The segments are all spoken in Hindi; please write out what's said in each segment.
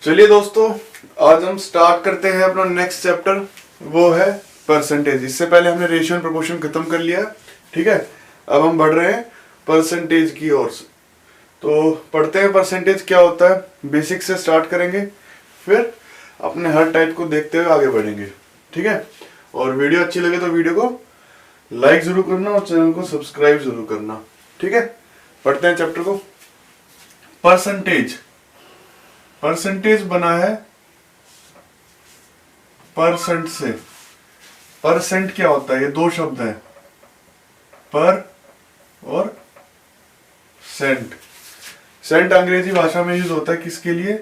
चलिए दोस्तों, आज हम स्टार्ट करते हैं अपना नेक्स्ट चैप्टर, वो है परसेंटेज। इससे पहले हमने रेशियो एंड प्रोपोर्शन खत्म कर लिया, ठीक है। अब हम बढ़ रहे हैं परसेंटेज की ओर से। तो पढ़ते हैं परसेंटेज क्या होता है, बेसिक से स्टार्ट करेंगे, फिर अपने हर टाइप को देखते हुए आगे बढ़ेंगे, ठीक है। और वीडियो अच्छी लगे तो वीडियो को लाइक जरूर करना और चैनल को सब्सक्राइब जरूर करना, ठीक है। पढ़ते हैं चैप्टर को। परसेंटेज, परसेंटेज बना है परसेंट से। परसेंट क्या होता है, ये दो शब्द हैं, पर और सेंट। सेंट अंग्रेजी भाषा में यूज होता है किसके लिए,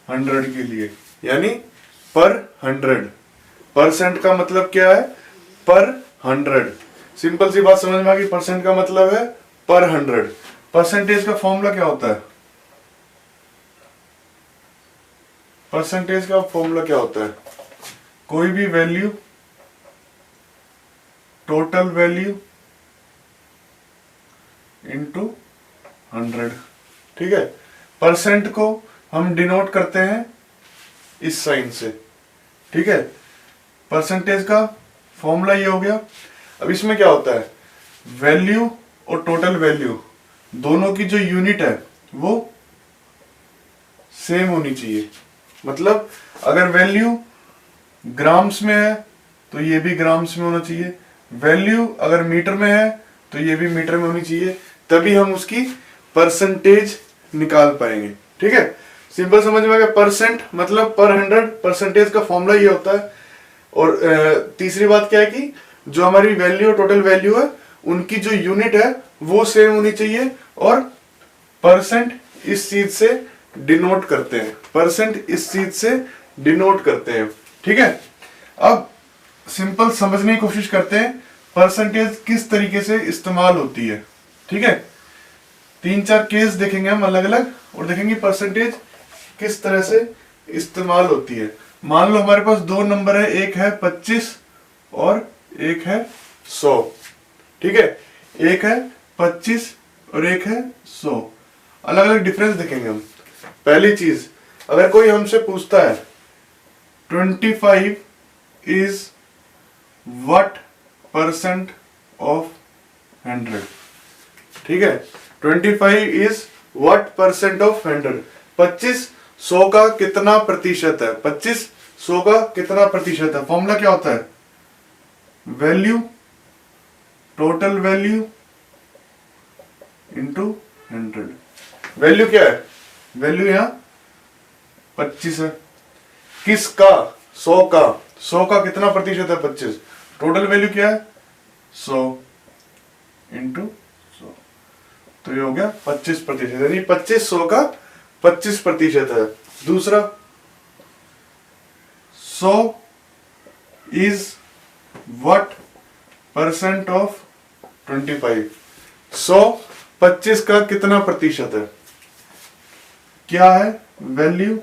100 के लिए, यानी पर 100। परसेंट का मतलब क्या है, पर 100। सिंपल सी बात समझ में आ गई, परसेंट का मतलब है पर 100। परसेंटेज का फॉर्मूला क्या होता है, परसेंटेज का फॉर्मूला क्या होता है, कोई भी वैल्यू, टोटल वैल्यू इनटू 100, ठीक है। परसेंट को हम डिनोट करते हैं इस साइन से, ठीक है। परसेंटेज का फॉर्मूला ये हो गया। अब इसमें क्या होता है, वैल्यू और टोटल वैल्यू दोनों की जो यूनिट है वो सेम होनी चाहिए। मतलब अगर वैल्यू ग्राम्स में है तो ये भी ग्राम्स में होना चाहिए, वैल्यू अगर मीटर में है तो ये भी मीटर में होनी चाहिए, तभी हम उसकी परसेंटेज निकाल पाएंगे, ठीक है। सिंपल समझ में आ गया, परसेंट मतलब पर 100, परसेंटेज का फॉर्मूला ये होता है। और तीसरी बात क्या है कि जो हमारी वैल्यू और टोटल वैल्यू है उनकी जो यूनिट है वो सेम होनी चाहिए, और परसेंट इस चीज से डिनोट करते हैं, परसेंट इस चीज से डिनोट करते हैं, ठीक है। अब सिंपल समझने की कोशिश करते हैं परसेंटेज किस तरीके से इस्तेमाल होती है, ठीक है। 3-4 केस देखेंगे हम अलग अलग, और देखेंगे परसेंटेज किस तरह से इस्तेमाल होती है। मान लो हमारे पास दो नंबर है, एक है 25 और एक है 100, ठीक है। एक है 25 और एक है 100, अलग अलग डिफरेंस देखेंगे हम। पहली चीज, अगर कोई हमसे पूछता है 25 इज व्हाट परसेंट ऑफ 100, ठीक है। 25 इज व्हाट परसेंट ऑफ 100। 25 100 का कितना प्रतिशत है, 25 100 का कितना प्रतिशत है। फॉर्मूला क्या होता है, value total value into 100। Value क्या है, वैल्यू यहां 25 है, किसका, 100 का। 100 का कितना प्रतिशत है, 25। टोटल वैल्यू क्या है, 100 इंटू 100, तो ये हो गया 25%, यानी 25 100 का 25% है। दूसरा, 100 इज व्हाट परसेंट ऑफ 25। 100 25 का कितना प्रतिशत है, क्या है, value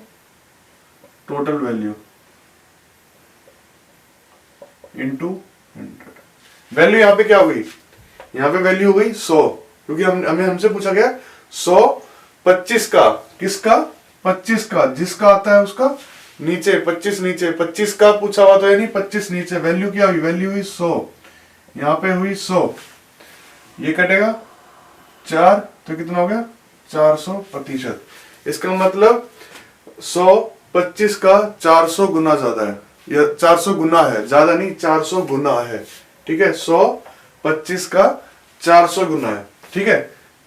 total value into 100। Value यहां पे क्या हो गई, यहां पे वैल्यू हो गई 100, क्योंकि हमें हमसे पूछा गया 100 25 का, किसका, 25 का, जिसका आता है उसका नीचे 25, नीचे 25 का पूछा हुआ, तो यानी 25 नीचे। वैल्यू क्या हुई, वैल्यू हुई 100, यहां पे हुई 100, ये कटेगा 4, तो कितना हो गया 400%। इसका मतलब 100 25 का 400 गुना ज्यादा है, या 400 गुना है, ज्यादा नहीं 400 गुना है, ठीक है। 100 25 का 400 गुना है, ठीक है।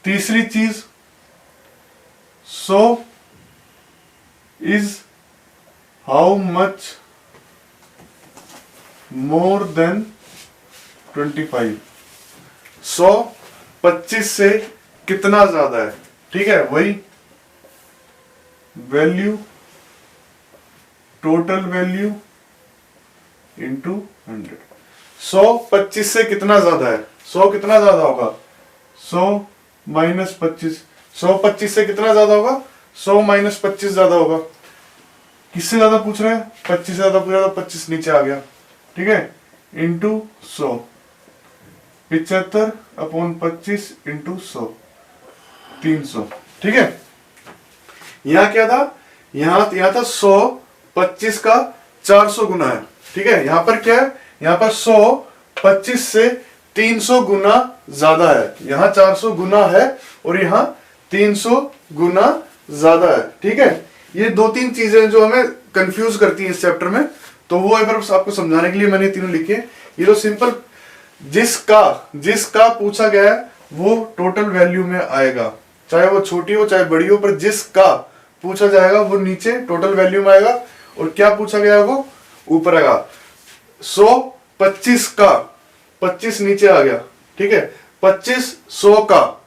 तीसरी चीज, 100 is how much more than 25। 100 25 से कितना ज्यादा है, ठीक है। वही वैल्यू टोटल वैल्यू इंटू 100। 100 25 से कितना ज्यादा है, 100 कितना ज्यादा होगा, 100 माइनस 25। 100 25 से कितना ज्यादा होगा, 100 माइनस 25 ज्यादा होगा। किससे ज्यादा पूछ रहे हैं, 25 से ज्यादा पूछ रहा है, तो 25 नीचे आ गया, ठीक है, इंटू 100। 75/25 इंटू 100, 300, ठीक है। यहां क्या था, यहाँ था 100 25 का 400 गुना है, ठीक है। यहाँ पर क्या है, यहाँ पर 100 25 से 300 गुना ज्यादा है, यहाँ 400 गुना है और यहाँ 300 गुना ज्यादा है, ठीक है। ये दो तीन चीजें जो हमें कंफ्यूज करती हैं इस चैप्टर में, तो वो एक बार आपको समझाने के लिए मैंने तीनों लिखे। ये तो सिंपल जिसका पूछा गया है वो टोटल वैल्यू में आएगा, चाहे वो छोटी हो चाहे बड़ी हो, पर जिसका पूछा जाएगा वो नीचे टोटल वैल्यू में आएगा, और क्या पूछा गया है वो ऊपर आएगा। 100 25 का 25 नीचे आ गया, ठीक है। 25 100 का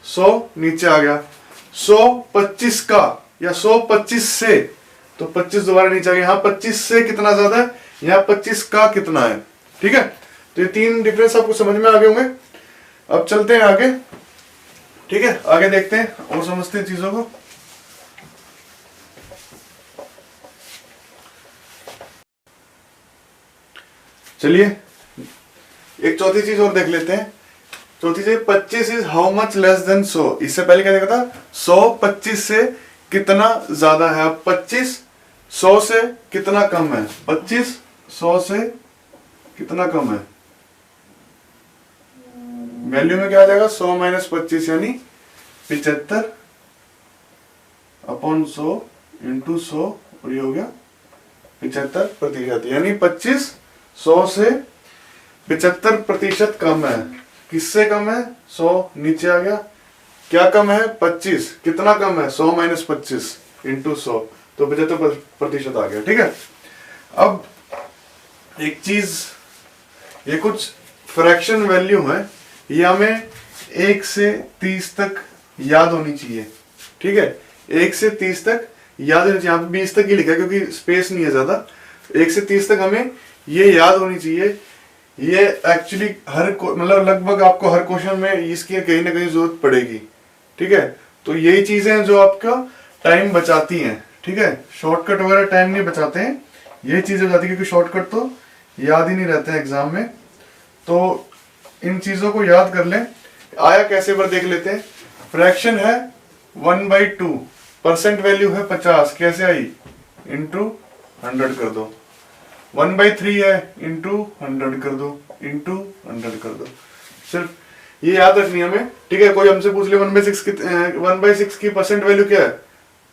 100 नीचे आ गया, 100 25 का या 100 25 से, तो 25 दोबारा नीचे आ गया। यहाँ 25 से कितना ज्यादा है, यहाँ 25 का कितना है, ठीक है। तो ये तीन डिफरेंस आपको समझ में आ गए होंगे। अब चलते हैं आगे, ठीक है, आगे देखते हैं और समझते हैं चीजों को। चलिए एक चौथी चीज और देख लेते हैं। चौथी चीज 25 is how much less than 100। इससे पहले क्या देखा था, 100 25 से कितना ज्यादा है। अब 25 100 से कितना कम है, 25 100 से कितना कम है, वैल्यू में क्या आ जाएगा 100 माइनस 25 यानी 75 अपॉन 100 इंटू 100, और ये हो गया 75%, यानी 25 100 से 75% कम है। किससे कम है, 100 नीचे आ गया, क्या कम है 25, कितना कम है 100 माइनस 25 इंटू 100, तो 75% आ गया, ठीक है। अब एक चीज, ये कुछ फ्रैक्शन वैल्यू है, ये हमें 1 से 30 तक याद होनी चाहिए, ठीक है। 1 से 30 तक याद होनी चाहिए, यहाँ पे 20 तक ही लिखा है क्योंकि स्पेस नहीं है ज्यादा। 1 से 30 तक हमें ये याद होनी चाहिए। ये एक्चुअली मतलब लगभग आपको हर क्वेश्चन में इसकी कहीं ना कहीं जरूरत पड़ेगी, ठीक है। तो यही चीजें हैं जो आपका टाइम बचाती हैं, ठीक है। शॉर्टकट वगैरह टाइम नहीं बचाते हैं, ये चीजें बचाती है, क्योंकि शॉर्टकट तो याद ही नहीं रहते हैं एग्जाम में। तो इन चीजों को याद कर लें। आया कैसे बार देख लेते हैं। फ्रैक्शन है 1/2, परसेंट वैल्यू है 50, कैसे आई, इंटू 100 कर दो। 1/3 है, इंटू 100 कर दो, इंटू 100 कर दो। सिर्फ ये याद रखनी है हमें, ठीक है। कोई हमसे पूछ ले 1/6 की परसेंट वैल्यू क्या है,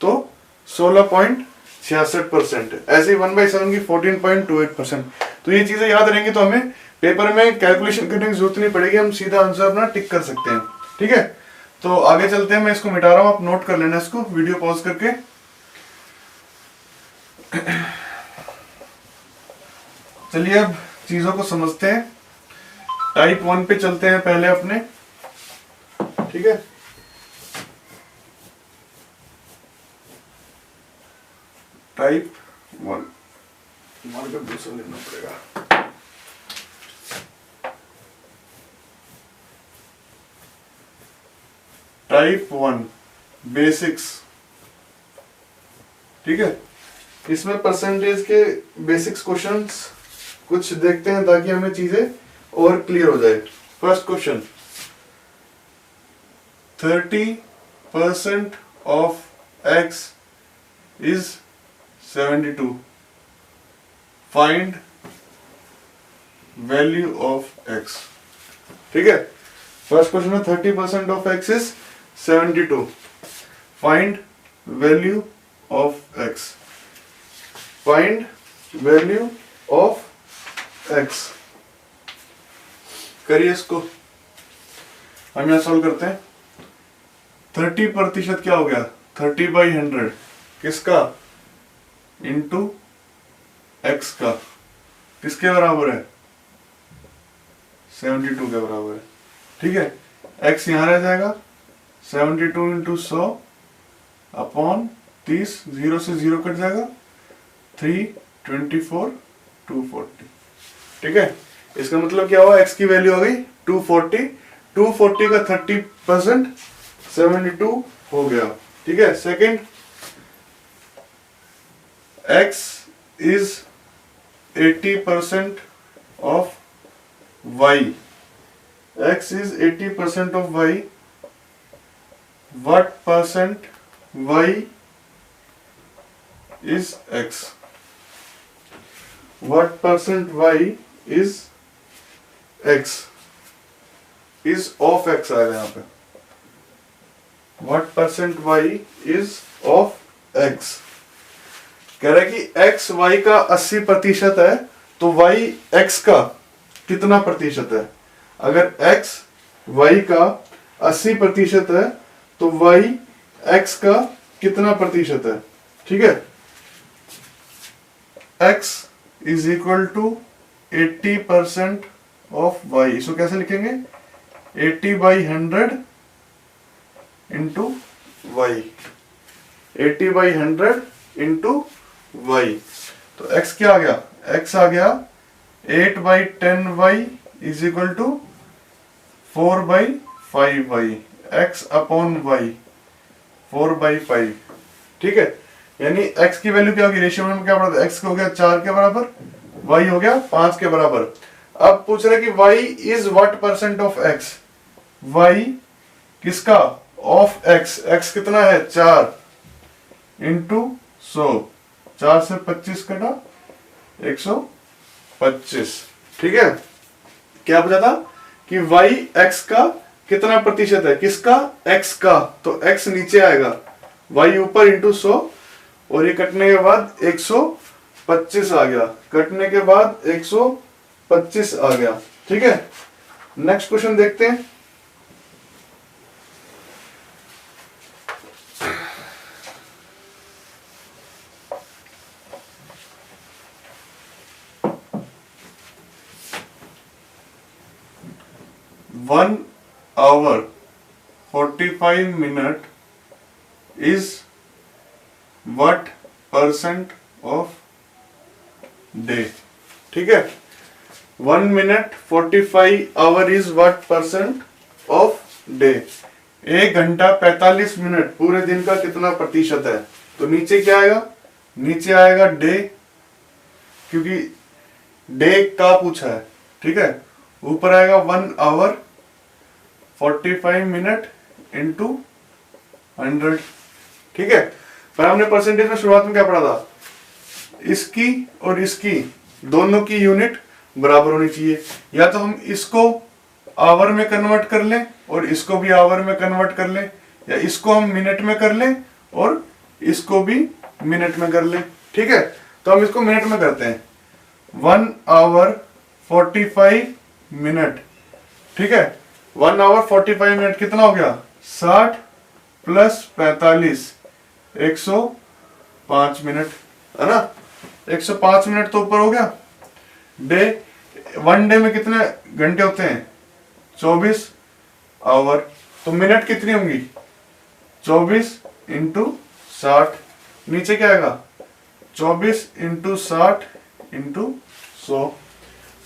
तो 16.66%। ऐसे ही 1/7 की 14.28%। तो ये चीजें याद रहेंगी तो हमें पेपर में कैलकुलेशन करने की जरूरत नहीं पड़ेगी, हम सीधा आंसर अपना टिक कर सकते हैं, ठीक है। तो आगे चलते हैं, मैं इसको मिटा रहा हूं, आप नोट कर लेना इसको वीडियो पॉज करके। चलिए अब चीजों को समझते हैं। टाइप 1 पे चलते हैं पहले अपने, ठीक है। टाइप 1 मार्कर दूसरा लेना पड़ेगा। टाइप 1 बेसिक्स, ठीक है। इसमें परसेंटेज के बेसिक्स क्वेश्चंस कुछ देखते हैं ताकि हमें चीजें और क्लियर हो जाए। First question, 30% of x is 72, find value of x, ठीक है। फर्स्ट क्वेश्चन है 30% of x is 72, find value of x, find value of x। करिए इसको, हम यहां सॉल्व करते हैं। 30% क्या हो गया, 30/100 किसका, इंटू x का, किसके बराबर है, 72 के बराबर है, ठीक है। x यहां रह जाएगा, 72 इंटू 100 अपॉन 30, 0 से 0 कट जाएगा, 324 240, ठीक है। इसका मतलब क्या हुआ, x की वैल्यू आ गई 240, 240 का 30% 72 हो गया, ठीक है। Second, x is 80% of y, x is 80% of y, what percent y is x. What percent y is x is of x आएगा यहाँ पे. What percent y is of x. कह रहा है कि x y का 80% है तो y x का कितना प्रतिशत है. अगर x y का 80% है तो y x का कितना प्रतिशत है. ठीक है. x is equal to 80% of y. इसको कैसे लिखेंगे. 80/100 इंटू वाई. 80/100 into y. तो x क्या आ गया. x आ गया 8/10y is equal to 4/5y. x upon y 4/5. ठीक है. यानी x की वैल्यू क्या होगी. रेशियो में क्या पड़ा था. x हो गया 4 के बराबर, y हो गया 5 के बराबर. अब पूछ रहे कि y is what percent of x. y किसका. Of x. x कितना है 4 इंटू 100. 4 से 25 कटा 125. ठीक है. क्या पूछा था कि y x का कितना प्रतिशत है. किसका. x का. तो x नीचे आएगा, y ऊपर इंटू 100 और ये कटने के बाद 125 आ गया. कटने के बाद 125 आ गया. ठीक है. नेक्स्ट क्वेश्चन देखते हैं. One hour 45 minute is what percent of day. ठीक है. 1 minute 45 hour is what percent of day. 1 घंटा 45 मिनट पूरे दिन का कितना प्रतिशत है. तो नीचे क्या आएगा. नीचे आएगा डे, क्योंकि डे का पूछा है. ठीक है. ऊपर आएगा 1 आवर 45 मिनट इंटू 100. ठीक है. पर हमने परसेंटेज में शुरुआत में क्या पढ़ा था. इसकी और इसकी दोनों की यूनिट बराबर होनी चाहिए. या तो हम इसको आवर में कन्वर्ट कर लें और इसको भी आवर में कन्वर्ट कर लें, या इसको हम मिनट में कर लें और इसको भी मिनट में कर लें. ठीक है. तो हम इसको मिनट में करते हैं. 1 आवर 45 मिनट. ठीक है. 1 आवर 45 मिनट कितना हो गया. 60 प्लस 45 105 मिनट है ना. 105 मिनट तो ऊपर हो गया. डे 1 डे में कितने घंटे होते हैं 24 आवर. तो मिनट कितनी होंगी 24 इंटू 60. नीचे क्या आएगा 24 इंटू 60 इंटू 100.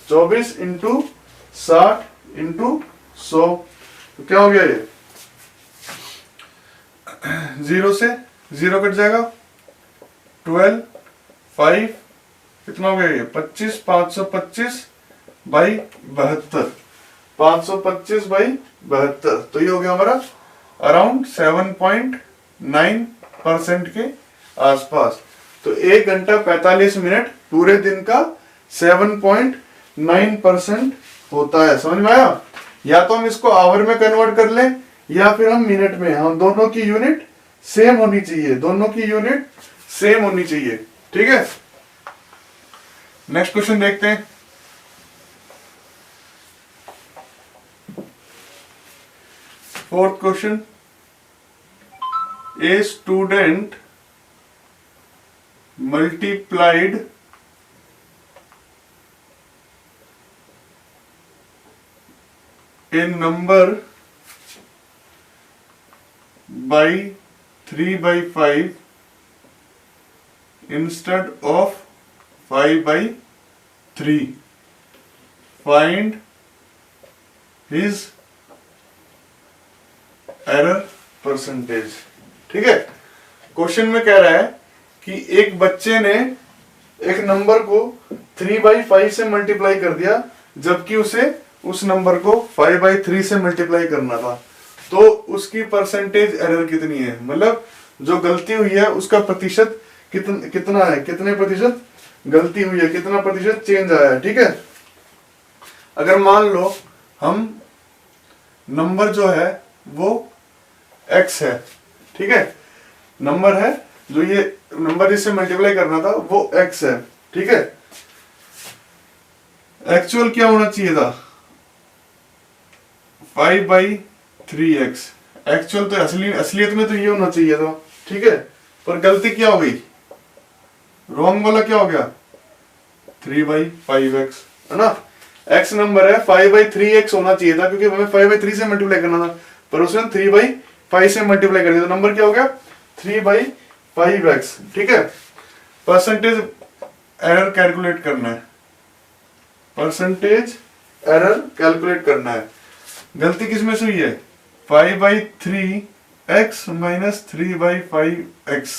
24 into 60 into 100. तो क्या हो गया ये 0 से 0 कट जाएगा. 12 5 कितना हो गया ये 25. 525 बाई 72. 525 बाई 72. तो ये हो गया हमारा अराउंड 7.9% के आसपास. तो 1 घंटा 45 मिनट पूरे दिन का 7.9% होता है. समझ में आया. या तो हम इसको आवर में कन्वर्ट कर लें या फिर हम मिनट में. हम दोनों की यूनिट सेम होनी चाहिए. दोनों की यूनिट सेम होनी चाहिए. ठीक है. नेक्स्ट क्वेश्चन देखते हैं. Fourth question. A student multiplied a number by 3/5 instead of 5/3. Find his error percentage. ठीक है. क्वेश्चन में कह रहा है कि एक बच्चे ने एक नंबर को 3/5 से मल्टीप्लाई कर दिया, जबकि उसे उस नंबर को 5/3 से मल्टीप्लाई करना था. तो उसकी परसेंटेज एरर कितनी है. मतलब जो गलती हुई है उसका प्रतिशत कितना है, कितने प्रतिशत गलती हुई है, कितना प्रतिशत चेंज आया है। ठीक है, अगर मान लो हम नंबर जो है वो x है, ठीक है, नंबर है जो ये नंबर जिससे मल्टीप्लाई करना था वो x है, ठीक है, एक्चुअल क्या होना चाहिए था 5/3x, एक्चुअल तो असलियत में तो ये होना चाहिए था, ठीक है, पर गलती क्या हो गई, रॉन्ग वाला क्या हो गया 3/5x, है ना, x नंबर है 5/3x होना चाहिए था क्योंकि हमें 5/3 से मल्टीप्लाई करना था, पर उसने 3/5 से मल्टीप्लाई कर दिया तो नंबर क्या हो गया 3/5x, ठीक है। परसेंटेज एरर कैलकुलेट करना है, परसेंटेज एरर कैलकुलेट करना है, गलती किसमें से हुई है 5/3x minus 3/5x,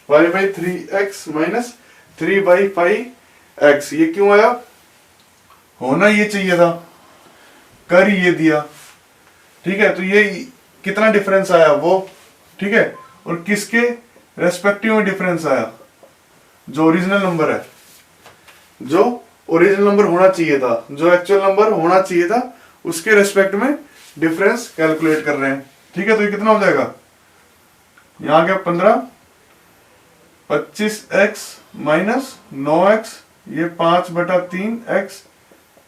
5/3x minus 3/5x, ये क्यों आया, होना ये चाहिए था, कर ये दिया, ठीक है, तो ये कितना डिफरेंस आया वो, ठीक है, और किसके रेस्पेक्टिव में डिफरेंस आया, जो ओरिजिनल नंबर है, जो ओरिजिनल नंबर होना चाहिए था, जो एक्चुअल नंबर होना चाहिए था उसके रेस्पेक्ट में डिफरेंस कैलकुलेट कर रहे हैं, ठीक है, तो ये कितना हो जाएगा, यहां क्या 15, 25x माइनस 9x, ये 5/3x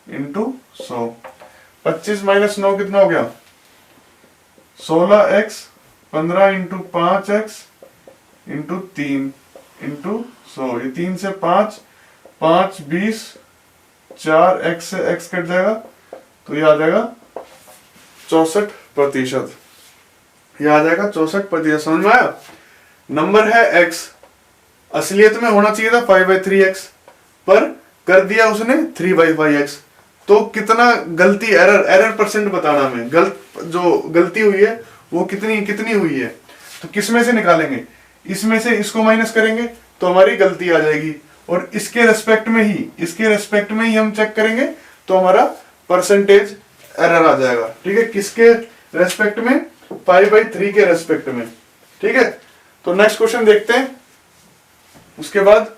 इंटू 100, 25 माइनस 9 कितना हो गया 16x, 15 into 5x into 3 into 100, ये 3 से 5, 5 20, 4x से x कट जाएगा तो ये आ जाएगा 64%, ये आ जाएगा 64%, समझ में आया, नंबर है x, असलियत में होना चाहिए था 5/3x, पर कर दिया उसने 3/5x, तो कितना गलती, एरर परसेंट बताना हमें, जो गलती हुई है वो कितनी हुई है, तो किस में से निकालेंगे, इसमें से इसको माइनस करेंगे तो हमारी गलती आ जाएगी, और इसके रेस्पेक्ट में ही हम चेक करेंगे तो हमारा परसेंटेज एरर आ जाएगा, ठीक है, किसके रेस्पेक्ट में 5/3 के रेस्पेक्ट में, ठीक है। तो नेक्स्ट क्वेश्चन देखते हैं, उसके बाद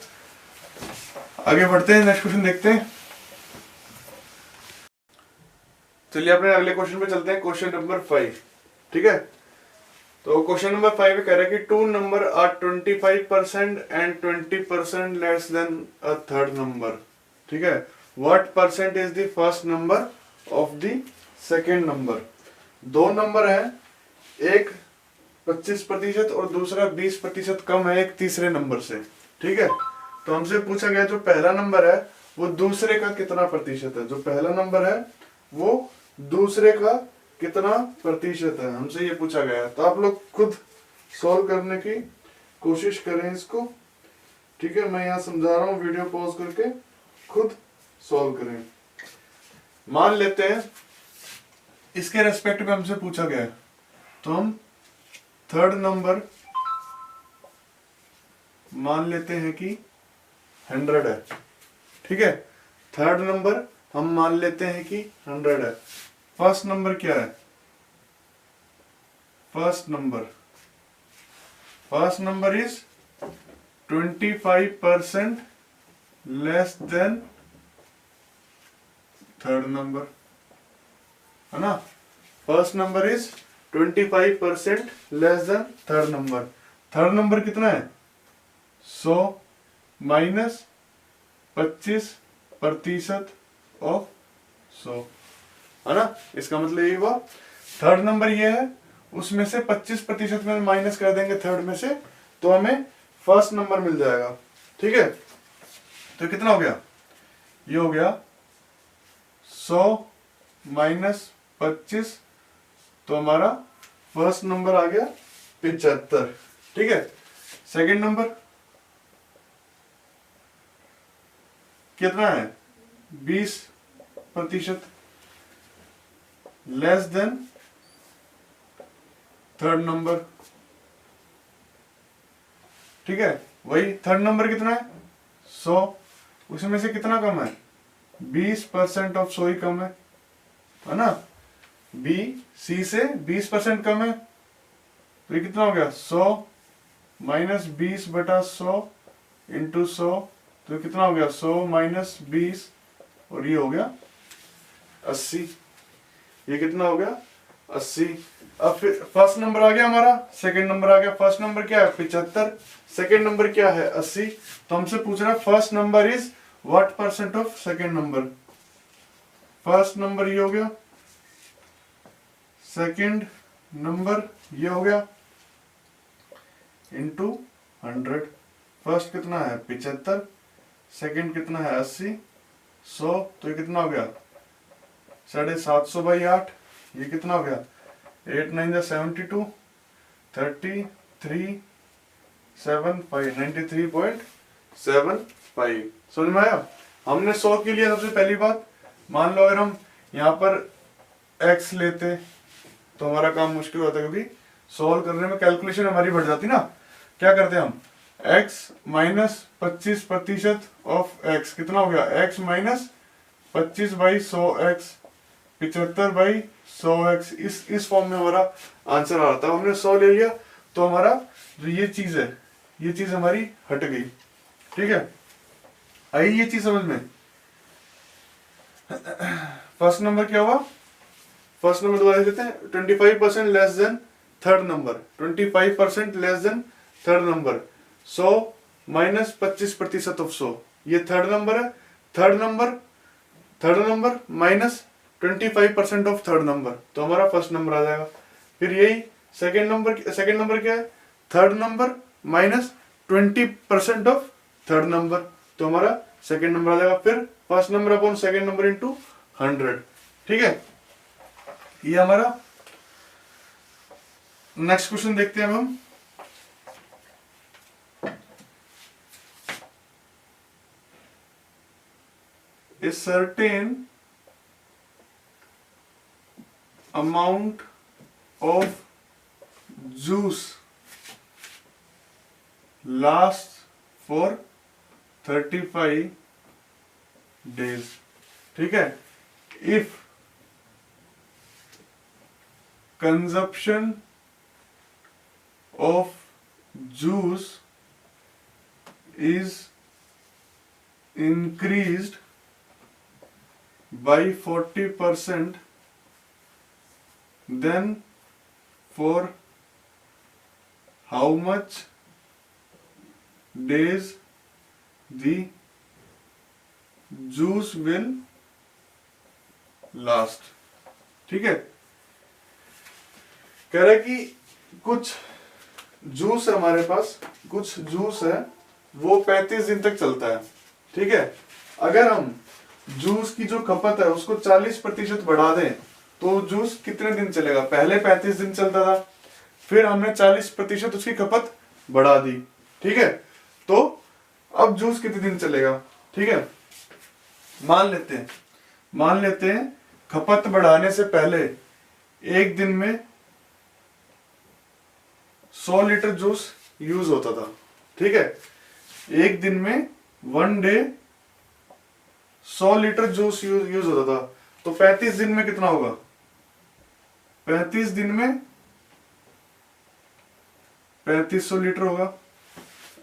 आगे बढ़ते हैं, नेक्स्ट क्वेश्चन देखते हैं। चलिए अपने अगले क्वेश्चन पे चलते हैं, क्वेश्चन नंबर 5, ठीक है। तो क्वेश्चन नंबर 5 कह रहा है कि two number are 25% and 20% less than a third number, ठीक है, what percent is the first number of the second number, दो नंबर है, एक 25% और दूसरा 20% कम है एक तीसरे नंबर से, ठीक है, तो हमसे पूछा गया जो पहला नंबर है वो दूसरे का कितना प्रतिशत है, जो पहला नंबर है वो दूसरे का कितना प्रतिशत है, हमसे ये पूछा गया है, तो आप लोग खुद सॉल्व करने की कोशिश करें इसको, ठीक है, मैं यहाँ समझा रहा हूँ, वीडियो पॉज करके खुद सॉल्व करें। मान लेते हैं इसके रेस्पेक्ट में हमसे पूछा गया है, तो हम थर्ड नंबर मान लेते हैं कि 100 है, ठीक है, थर्ड नंबर हम मान लेते हैं कि 100 है, फर्स्ट नंबर क्या है, first number is 25% less than third number, है ना, first number is 25% less than third number, third number कितना है 100 माइनस 25% ऑफ 100, है ना, इसका मतलब ये हुआ थर्ड नंबर ये है, उसमें से 25% में माइनस कर देंगे थर्ड में से तो हमें फर्स्ट नंबर मिल जाएगा, ठीक है, तो कितना हो गया, ये हो गया 100 माइनस 25, तो हमारा फर्स्ट नंबर आ गया 75, ठीक है, सेकंड नंबर कितना है 20% लेस देन थर्ड नंबर, ठीक है, वही थर्ड नंबर कितना है 100, उसमें से कितना कम है 20% ऑफ 100 ही कम है ना, बी सी से 20% कम है, तो ये कितना हो गया 100 माइनस 20/100 इंटू 100, तो कितना हो गया 100 माइनस 20, और ये हो गया 80। ये कितना हो गया 80। अब फिर फर्स्ट नंबर आ गया हमारा, सेकंड नंबर आ गया। फर्स्ट नंबर क्या है 75, सेकंड नंबर क्या है 80। तो हमसे पूछ रहा है first number is what percent of second number. First number ये हो गया, सेकंड नंबर ये हो गया, इंटू 100। फर्स्ट कितना है 75, सेकंड कितना है 80, 100, तो ये कितना हो गया 750/8। ये कितना हो गया 8 9 72, 93.75। समझ में आया। हमने 100 के लिए सबसे पहली बात, मान लो अगर हम यहाँ पर x लेते तो हमारा काम मुश्किल होता है, क्योंकि सॉल्व करने में कैलकुलेशन हमारी बढ़ जाती ना। क्या करते हैं हम, x माइनस 25% ऑफ x कितना हो गया, x माइनस 25/100x, 75/100x, इस फॉर्म में हमारा आंसर आ रहा था। हमने 100 ले लिया तो हमारा जो ये चीज है, ये चीज हमारी हट गई। ठीक है, आई ये चीज समझ में। फर्स्ट नंबर क्या हुआ, फर्स्ट नंबर दोबारा देते हैं, 25% less than third number, 25% less than third number, 100 minus 25% of 100, ये थर्ड नंबर है। Third number minus 25% of third number, तो हमारा फर्स्ट नंबर आ जाएगा। फिर यही सेकंड नंबर क्या है, third number minus 20% of third number, तो हमारा सेकंड नंबर आ जाएगा। फिर first number upon second number into 100। ठीक है, ये हमारा। नेक्स्ट क्वेश्चन देखते हैं हम। A certain amount of juice lasts for 35 days। ठीक है, if consumption of juice is increased by 40%, then for how much days the juice will last। ठीक है, कह रहा है कि कुछ जूस है हमारे पास, कुछ जूस है वो 35 दिन तक चलता है। ठीक है, अगर हम जूस की जो खपत है उसको 40% बढ़ा दें तो जूस कितने दिन चलेगा। पहले 35 दिन चलता था, फिर हमने 40% उसकी खपत बढ़ा दी। ठीक है, तो अब जूस कितने दिन चलेगा। ठीक है, मान लेते हैं खपत बढ़ाने से पहले एक दिन में 100 लीटर जूस यूज होता था। ठीक है, एक दिन में 1 डे 100 लीटर जूस यूज होता था, तो 35 दिन में कितना होगा, 35 दिन में 3500 लीटर होगा,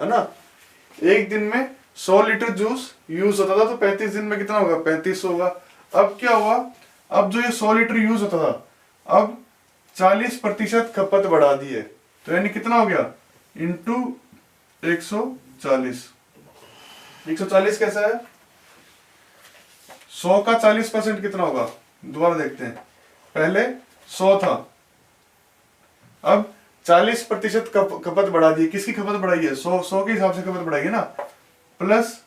है ना। एक दिन में 100 लीटर जूस यूज होता था, तो 35 दिन में कितना होगा, 3500 होगा। अब क्या हुआ, अब जो ये 100 लीटर यूज होता था, अब 40% खपत बढ़ा दी है, तो यानी कितना हो गया, इंटू 140। 140 कैसा है, 100 का 40% कितना होगा, दोबारा देखते हैं। पहले 100 था, अब 40% खपत बढ़ा दी। किसकी खपत बढ़ाई है, 100 के हिसाब से खपत बढ़ाई है ना, प्लस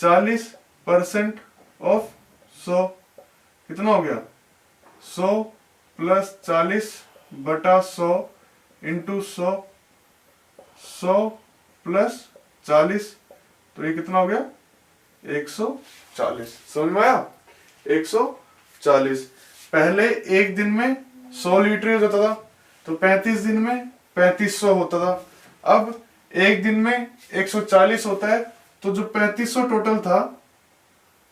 40% ऑफ 100 कितना हो गया, 100 प्लस 40/100 इंटू 100, 100 प्लस 40, तो ये कितना हो गया 140। समझ में आया, 140। पहले एक दिन में 100 लीटर यूज होता था, तो 35 दिन में 3500 होता था। अब एक दिन में 140 होता है, तो जो 3500 टोटल था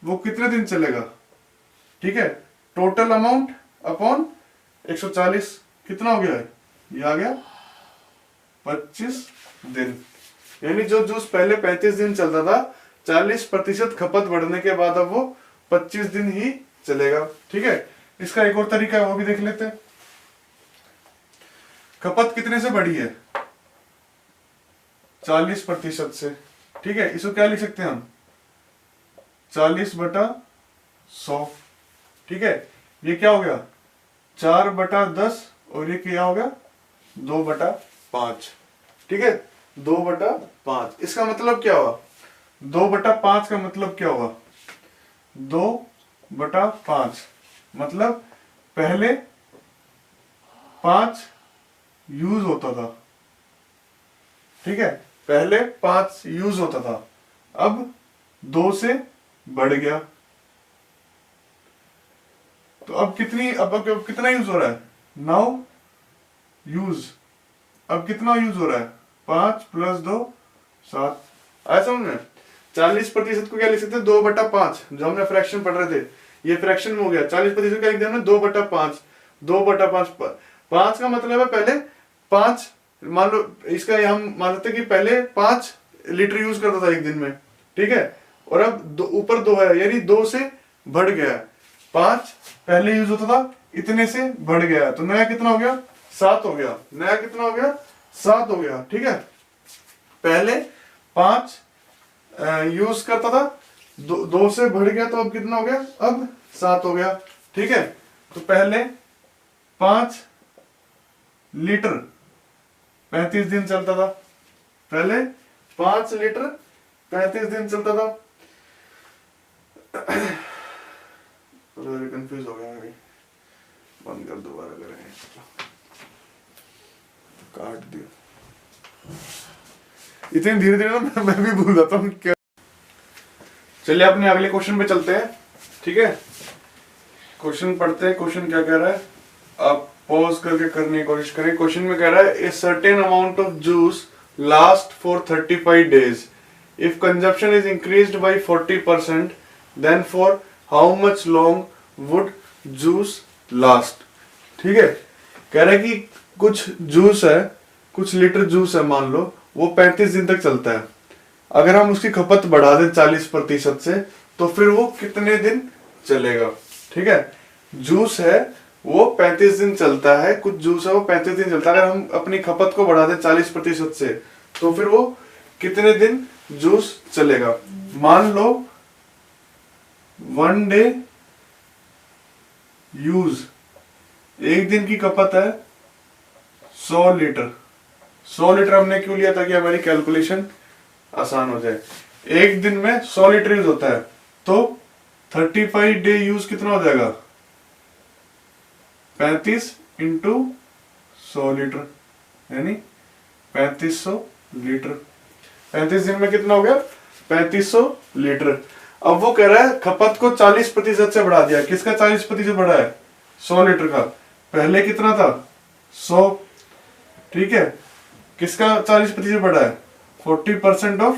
वो कितने दिन चलेगा। ठीक है, टोटल अमाउंट अपॉन 140 कितना हो गया है, ये आ गया 25 दिन, यानी जो जूस पहले 35 दिन चलता था, 40% खपत बढ़ने के बाद अब वो 25 दिन ही चलेगा। ठीक है, इसका एक और तरीका है, वो भी देख लेते हैं। खपत कितने से बढ़ी है? 40% से। ठीक है, इसको क्या लिख सकते हैं हम? 40/100। ठीक है, ये क्या हो गया? 4/10, और ये क्या हो गया? 2/5। ठीक है, 2/5। इसका मतलब क्या हुआ? 2/5 का मतलब क्या हुआ? 2/5 मतलब पहले 5 यूज होता था। ठीक है, पहले 5 यूज होता था, अब 2 से बढ़ गया। तो अब कितना यूज हो रहा है? 9 यूज। अब कितना यूज हो रहा है? 5 + 2 7। आया समझ में? 40% को क्या लिख सकते हैं? 2/5, जो हमने फ्रैक्शन पढ़ रहे थे, ये फ्रैक्शन में हो गया। 40% क्या लिख दिया हमने? 2/5। 2/5 5 का मतलब है पहले 5, मान लो इसका हम मान लेते हैं कि पहले 5 लीटर यूज करता था एक दिन में। ठीक है, और अब ऊपर 2 है, यानी 2 से बढ़ गया। 5 पहले यूज होता था, इतने से बढ़ गया, तो नया कितना हो गया? 7 हो गया। नया कितना हो गया? 7 हो गया। ठीक है, पहले 5 यूज करता था, 2 से बढ़ गया, तो अब कितना हो गया? अब 7 हो गया। ठीक है, तो पहले 5 लीटर 35 दिन चलता था। पहले 5 लीटर 35 दिन चलता था। कंफ्यूज हो गया मैं, बंद कर, दोबारा करेंगे। काट दिया। इतने धीरे धीरे ना मैं भी भूल जाता हूँ क्या। चलिए अपने अगले क्वेश्चन पे चलते हैं। ठीक है, क्वेश्चन पढ़ते हैं। क्वेश्चन क्या कह रहा है, आप पॉज करके करने की कोशिश करें। क्वेश्चन में कह रहा है, a certain amount of juice last for 35 days. If consumption is increased by 40%, then for how much long would juice last? ठीक है, कह रहा है कि कुछ जूस है, कुछ लीटर जूस है, मान लो वो 35 दिन तक चलता है। अगर हम उसकी खपत बढ़ा दें 40% से, तो फिर वो कितने दिन चलेगा? ठीक है, जूस है वो 35 दिन चलता है, कुछ जूस है वो 35 दिन चलता है। अगर हम अपनी खपत को बढ़ा दें 40% से, तो फिर वो कितने दिन जूस चलेगा? मान लो 1 डे यूज, एक दिन की खपत है 100 लीटर। 100 लीटर हमने क्यों लिया? ताकि हमारी कैलकुलेशन आसान हो जाए। एक दिन में 100 लीटर यूज होता है, तो 35 डे यूज कितना हो जाएगा? 35 × 100 लीटर, यानी 3500 लीटर। 35 दिन में कितना हो गया? 3500 लीटर। अब वो कह रहा है खपत को 40% से बढ़ा दिया। किसका 40% बढ़ा है? 100 लीटर का। पहले कितना था? 100। ठीक है, किसका 40% बढ़ा है? 40% ऑफ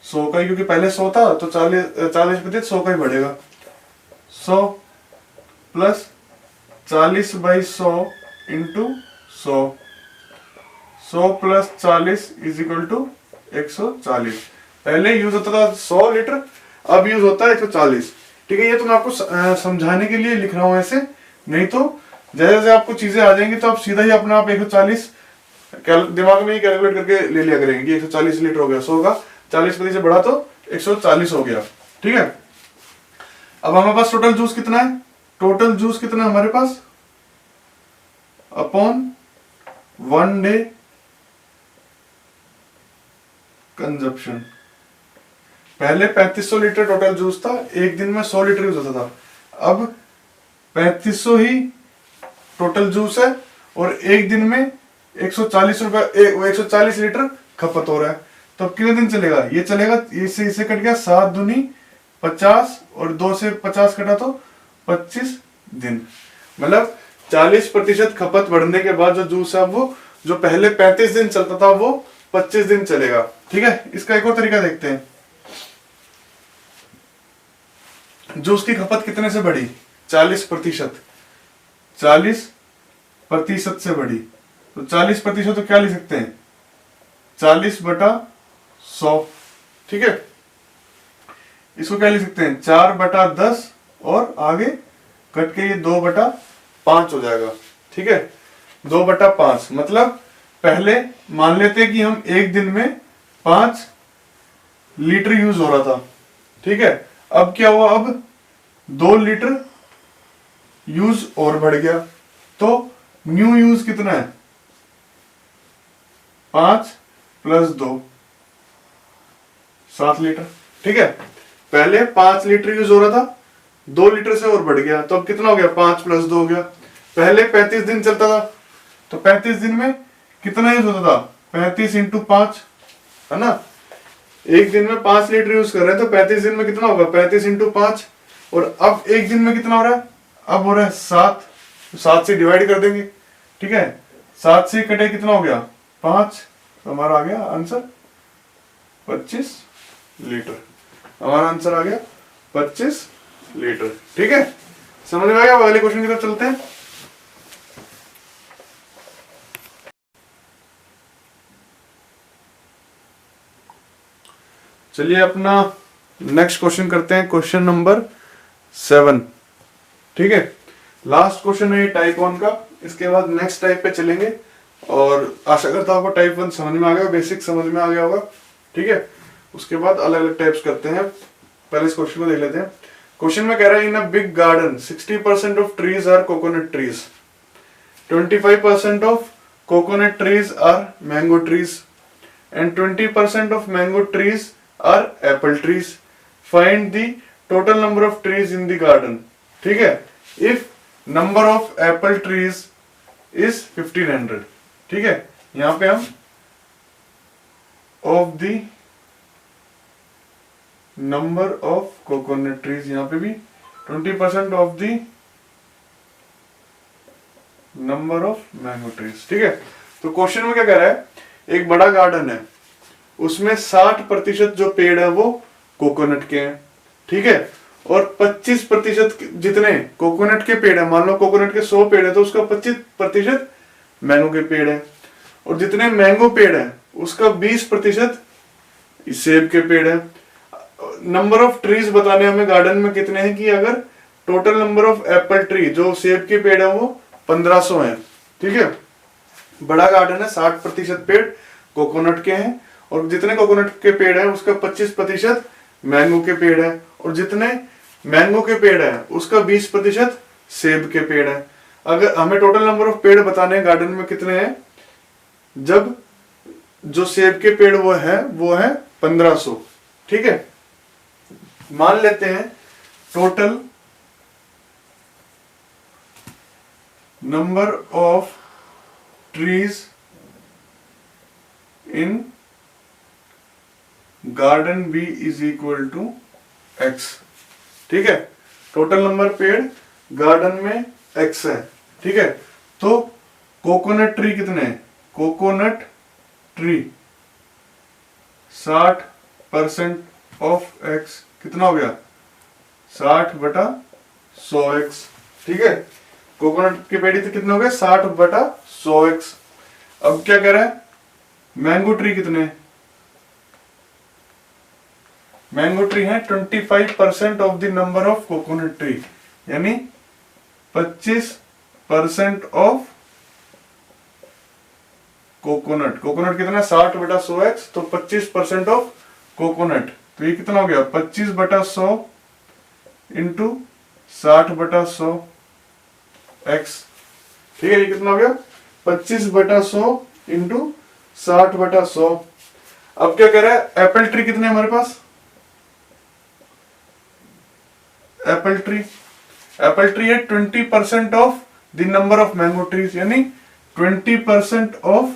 100 का, क्योंकि पहले 100 था, तो 40% 100 का ही बढ़ेगा। 100 प्लस 40/100 × 100, 100 + 40 = 140। पहले यूज होता था 100 लीटर, अब यूज होता है 140। ठीक है, ये तो मैं आपको समझाने के लिए लिख रहा हूं ऐसे, नहीं तो जैसे जैसे आपको चीजें आ जाएंगी तो आप सीधा ही अपना आप 140 दिमाग में ही कैलकुलेट करके ले लिया करेंगे कि 140 लीटर हो गया। 100 का 40% से बढ़ा तो 140 हो गया। ठीक है, अब हमारे पास टोटल जूस कितना है? टोटल जूस कितना है हमारे पास? Upon 1 day consumption. पहले 3500 लीटर टोटल जूस था, एक दिन में 100 लीटर यूज होता था। अब 3500 ही टोटल जूस है, और एक दिन में 140 लीटर खपत हो रहा है। तो अब कितने दिन चलेगा? ये चलेगा, इसे कट गया 7 दूनी 50, और 2 से 50 कटा तो 25 दिन। मतलब 40% खपत बढ़ने के बाद जो जूस है वो जो पहले 35 दिन चलता था वो 25 दिन चलेगा। ठीक है, इसका एक और तरीका देखते हैं। जूस की खपत कितने से बढ़ी? 40%। 40% से बढ़ी, तो 40% तो क्या लिख सकते हैं, 40/100। ठीक है, इसको क्या लिख सकते हैं, 4/10 और आगे कट के ये 2/5 हो जाएगा। ठीक है, 2/5 मतलब पहले मान लेते हैं कि हम एक दिन में 5 लीटर यूज हो रहा था। ठीक है, अब क्या हुआ, अब 2 लीटर यूज और बढ़ गया, तो न्यू यूज कितना है, 5 + 2 7 लीटर। ठीक है, पहले 5 लीटर यूज हो रहा था, 2 लीटर से और बढ़ गया, तो अब कितना हो गया, 5 + 2 हो गया। पहले 35 दिन चलता था, तो 35 दिन में कितना यूज होता था, 35 × 5 है ना। एक दिन में 5 लीटर यूज कर रहे हैं, तो 35 दिन में कितना होगा, 35 × 5। और अब एक दिन में कितना हो रहा है, अब हो रहा है 7, तो 7 से डिवाइड कर देंगे। ठीक है, 7 से कटे कितना हो गया, 5, तो हमारा आ गया आंसर 25 लीटर। हमारा आंसर आ गया 25 लीटर। ठीक है, समझ में आ गया। अगले क्वेश्चन की तरफ चलते हैं। चलिए अपना नेक्स्ट क्वेश्चन करते हैं, क्वेश्चन नंबर 7। ठीक है, लास्ट क्वेश्चन है ये टाइप 1 का, इसके बाद नेक्स्ट टाइप पे चलेंगे। और आशा करता हूं आपको टाइप 1 समझ में आ गया, बेसिक समझ में आ गया होगा। ठीक है, उसके बाद अलग अलग टाइप्स करते हैं। पहले इस क्वेश्चन को देख लेते हैं। क्वेश्चन में कह रहा है, in a big garden 60% of trees are coconut trees, 25% of coconut trees are mango trees and 20% of mango trees are apple trees. Find the total number of trees in the garden. ठीक है, if number of apple trees is 1500। ठीक है, यहां पे हम of the number of coconut trees, यहां पे भी 20% of the number of mango trees. ठीक है, तो क्वेश्चन में क्या कह रहा है, एक बड़ा गार्डन है, उसमें 60% जो पेड़ है वो कोकोनट के हैं। ठीक है, और 25% जितने कोकोनट के पेड़ है, मान लो कोकोनट के 100 पेड़ है, तो उसका 25% मैंगो के पेड़ है। और जितने मैंगो पेड़ है उसका 20% सेब के पेड़ है। नंबर ऑफ ट्रीज बताने हमें गार्डन में कितने हैं, कि अगर total number of Apple tree जो सेब के पेड़ है वो 1500 है। ठीक है, बड़ा गार्डन है, 60% पेड़ कोकोनट के हैं, और जितने कोकोनट के पेड़ है उसका 25% मैंगो के पेड़ है, और जितने मैंगो के पेड़ है उसका 20% सेब के पेड़ है। अगर हमें टोटल नंबर ऑफ पेड़ बताने हैं गार्डन में कितने हैं, जब जो सेब के पेड़ वो है 1500। ठीक है, मान लेते हैं total number of trees in garden be is equal to x. ठीक है, टोटल नंबर पेड़ गार्डन में एक्स है। ठीक है, तो कोकोनट ट्री कितने हैं, कोकोनट ट्री 60% ऑफ एक्स कितना हो गया, 60/100x। ठीक है, कोकोनट के पेड़ तो कितने हो गए, 60/100x। अब क्या कह रहा है, मैंगो ट्री कितने, मैंगो ट्री है 25% of the number of coconut tree, यानी 25% ऑफ कोकोनट। कोकोनट कितना, 60/100x, तो 25% ऑफ कोकोनट, तो ये कितना हो गया, 25/100 इंटू 60/100x। ठीक है, ये कितना हो गया, 25/100 इंटू 60/100। अब क्या कह रहा है, एप्पल ट्री कितने हमारे पास, एप्पल ट्री है 20% of the number of mango trees, यानी 20% ऑफ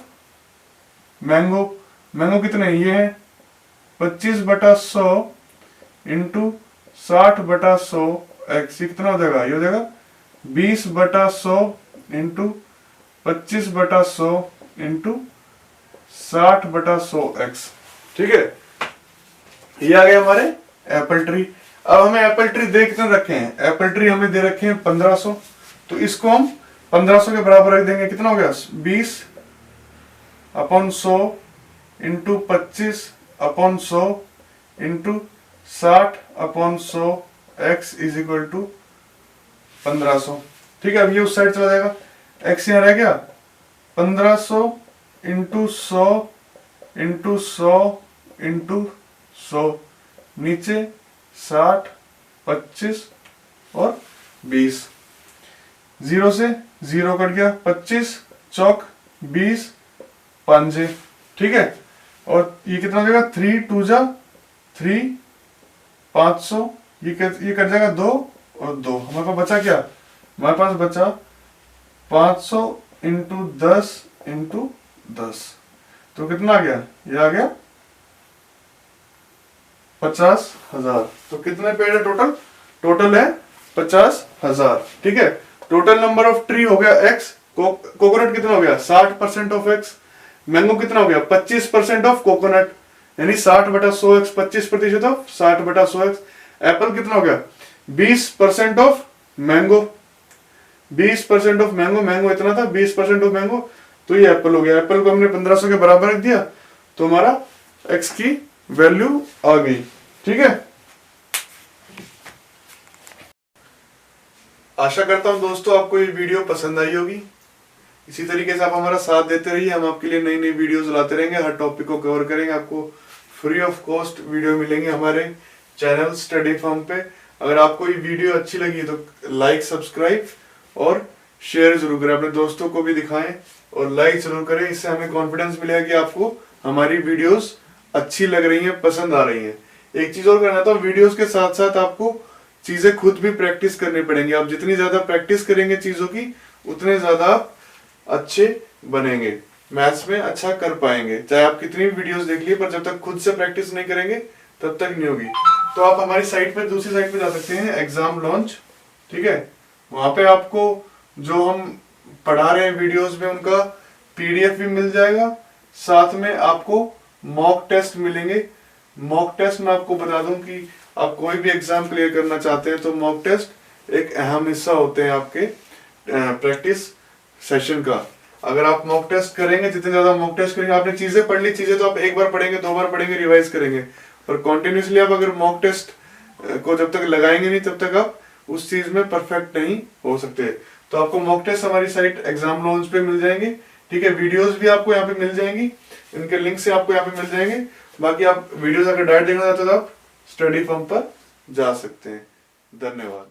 मैंगो। मैंगो कितने, ये है 25/100 इंटू 60/100x, कितना हो जाएगा, ये हो जाएगा 20/100 इंटू 25/100 इंटू 60/100x। ठीक है, ये आ गया हमारे एप्पल ट्री। अब हमें एप्पल ट्री दे कितने रखे हैं, एप्पल ट्री हमें दे रखे हैं 1500, तो इसको हम 1500 के बराबर रख देंगे, कितना हो गया 20 upon 100 into 25 upon 100 into 60 upon 100 x is equal to 1500। ठीक है, अब ये उस साइड चला जाएगा, x यहाँ रह गया 1500 इंटू 100 इंटू 100 इंटू 100, नीचे 60 25 और 20, 0 से 0 कट गया, 25 चौक 20 5। ठीक है, और ये कितना हो जाएगा 3 2 जा 3 500, ये कट जाएगा 2 और 2, हमारे पास बचा क्या, हमारे पास बचा 500 इंटू 10 इंटू 10, तो कितना आ गया, ये आ गया 50,000। तो कितने पेड़ है टोटल, टोटल है 50,000। ठीक है, टोटल नंबर ऑफ ट्री हो गया x, कोकोनट कितना हो गया 60% ऑफ x, मैंगो कितना हो गया 25% ऑफ कोकोनट, यानी 60/100x 25% ऑफ 60/100x। एप्पल कितना हो गया 20% of mango, 20% of mango, mango इतना था 20% ऑफ मैंगो, तो ये एप्पल हो गया। एप्पल को हमने 1500 के बराबर रख दिया तो हमारा x की वैल्यू आ गई। ठीक है, आशा करता हूं दोस्तों आपको ये वीडियो पसंद आई होगी। इसी तरीके से आप हमारा साथ देते रहिए, हम आपके लिए नई नई वीडियोस लाते रहेंगे, हर टॉपिक को कवर करेंगे, आपको फ्री ऑफ कॉस्ट वीडियो मिलेंगे हमारे चैनल स्टडी फॉर्म पे। अगर आपको ये वीडियो अच्छी लगी तो लाइक सब्सक्राइब और शेयर जरूर करें, अपने दोस्तों को भी दिखाएं और लाइक जरूर करें, इससे हमें कॉन्फिडेंस मिलेगा कि आपको हमारी वीडियोस अच्छी लग रही हैं, पसंद आ रही हैं। एक चीज और करना था, वीडियोस के साथ साथ आपको चीजें खुद भी प्रैक्टिस करनी पड़ेंगी। आप जितनी ज्यादा प्रैक्टिस करेंगे चीजों की उतने ज्यादा आप अच्छे बनेंगे, मैथ्स में अच्छा कर पाएंगे। चाहे आप कितनी भी वीडियोस देख लिए, पर जब तक खुद से प्रैक्टिस नहीं करेंगे तब तक नहीं होगी। तो आप हमारी साइट पे, दूसरी साइट पे जा सकते हैं, एग्जाम लॉन्च। ठीक है, वहां पे आपको जो हम पढ़ा रहे हैं वीडियोस में उनका PDF भी मिल जाएगा, साथ में आपको मॉक टेस्ट मिलेंगे। मॉक टेस्ट में आपको बता दूं कि आप कोई भी एग्जाम क्लियर करना चाहते हैं तो मॉक टेस्ट एक अहम हिस्सा होते हैं आपके प्रैक्टिस सेशन का। अगर आप मॉक टेस्ट करेंगे, जितने ज्यादा मॉक टेस्ट करेंगे, आपने चीजें पढ़ ली, चीजें तो आप एक बार पढ़ेंगे, 2 बार पढ़ेंगे, रिवाइज करेंगे, और कॉन्टिन्यूसली आप अगर मॉक टेस्ट को जब तक लगाएंगे नहीं तब तक आप उस चीज में परफेक्ट नहीं हो सकते। तो आपको मॉक टेस्ट हमारी साइट एग्जाम लॉन्च पे मिल जाएंगे। ठीक है, वीडियोस भी आपको यहाँ पे मिल जाएंगी, इनके लिंक से आपको यहाँ पे मिल जाएंगे। बाकी आप वीडियोस अगर डायरेक्ट देखना चाहते हो तो आप स्टडी फॉर्म पर जा सकते हैं। धन्यवाद।